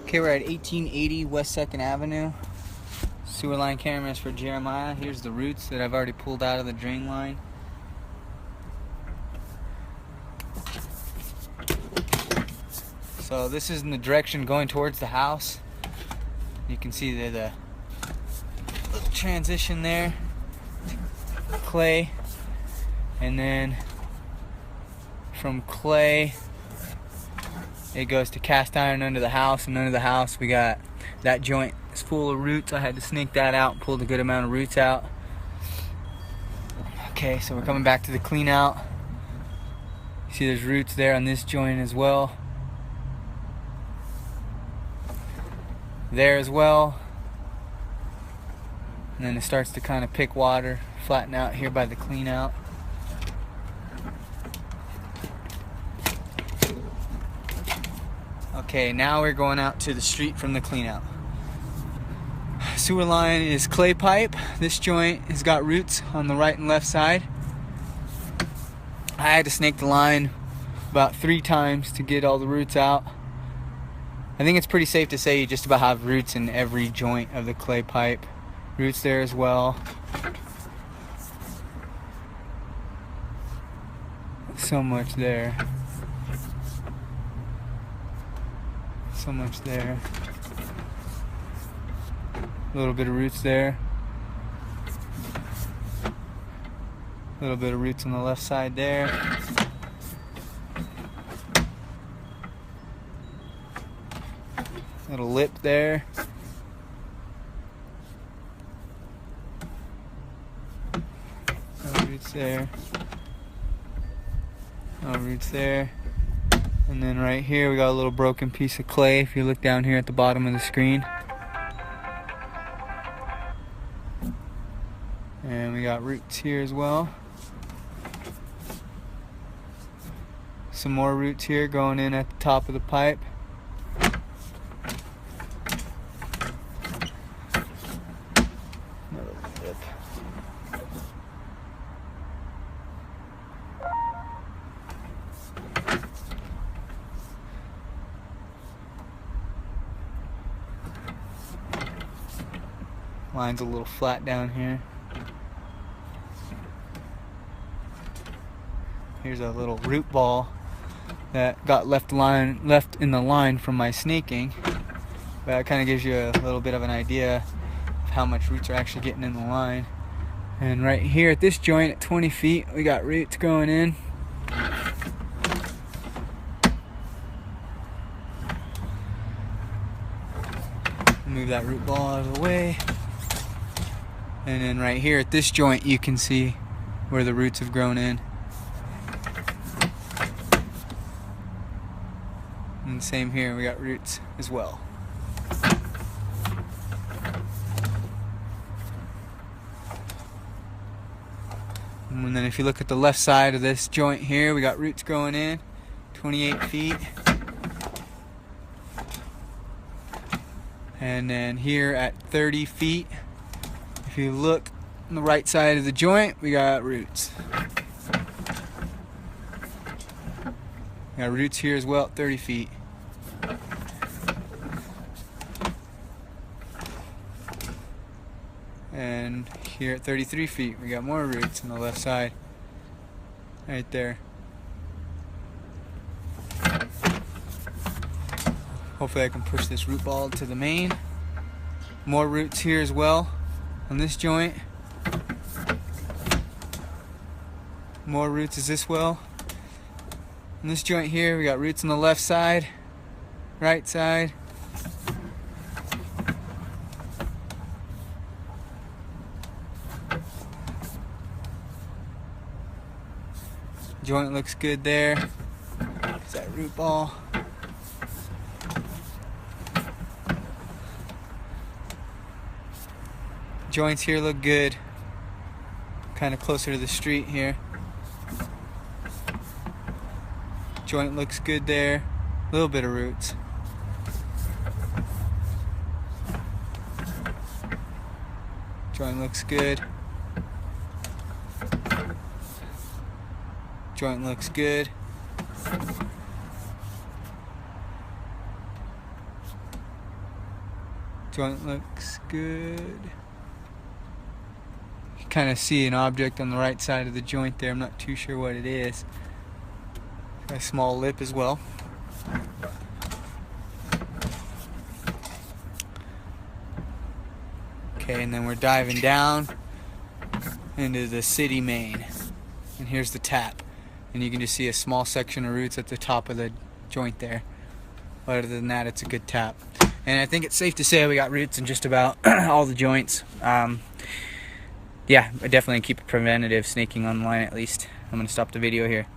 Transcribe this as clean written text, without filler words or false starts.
Okay, we're at 1880 West 2nd Avenue. Sewer line cameras for Jeremiah. Here's the roots that I've already pulled out of the drain line. So this is in the direction going towards the house. You can see there's a little transition there. Clay. And then from clay it goes to cast iron under the house, and under the house we got that joint is full of roots. I had to snake that out and pulled a good amount of roots out. Okay, so we're coming back to the clean out. You see there's roots there on this joint as well. There as well. And then it starts to kind of pick water, flatten out here by the clean out. Okay, now we're going out to the street from the clean out. Sewer line is clay pipe. This joint has got roots on the right and left side. I had to snake the line about 3 times to get all the roots out. I think it's pretty safe to say you just about have roots in every joint of the clay pipe. Roots there as well. So much there. So much there. A little bit of roots there. A little bit of roots on the left side there. Little lip there. No roots there. No roots there. And then right here we got a little broken piece of clay if you look down here at the bottom of the screen. And we got roots here as well. Some more roots here going in at the top of the pipe. Another lip. Line's a little flat down here. Here's a little root ball that got left in the line from my snaking. But that kind of gives you a little bit of an idea of how much roots are actually getting in the line. And right here at this joint at 20 feet, we got roots going in. Move that root ball out of the way. And then right here at this joint, you can see where the roots have grown in. And same here, we got roots as well. And then if you look at the left side of this joint here, we got roots going in, 28 feet. And then here at 30 feet, if you look on the right side of the joint, we got roots. We got roots here as well at 30 feet. And here at 33 feet, we got more roots on the left side. Right there. Hopefully I can push this root ball to the main. More roots here as well on this joint. More roots as this well. On this joint here, we got roots on the left side, right side. Joint looks good there. There's that root ball. Joints here look good. Kind of closer to the street here. Joint looks good there. A little bit of roots. Joint looks good. Joint looks good. Joint looks good. You kind of see an object on the right side of the joint there. I'm not too sure what it is. A small lip as well. Okay, and then we're diving down into the city main. And here's the tap. And you can just see a small section of roots at the top of the joint there. But other than that, it's a good tap. And I think it's safe to say we got roots in just about all the joints. Yeah, I definitely keep preventative snaking online at least. I'm going to stop the video here.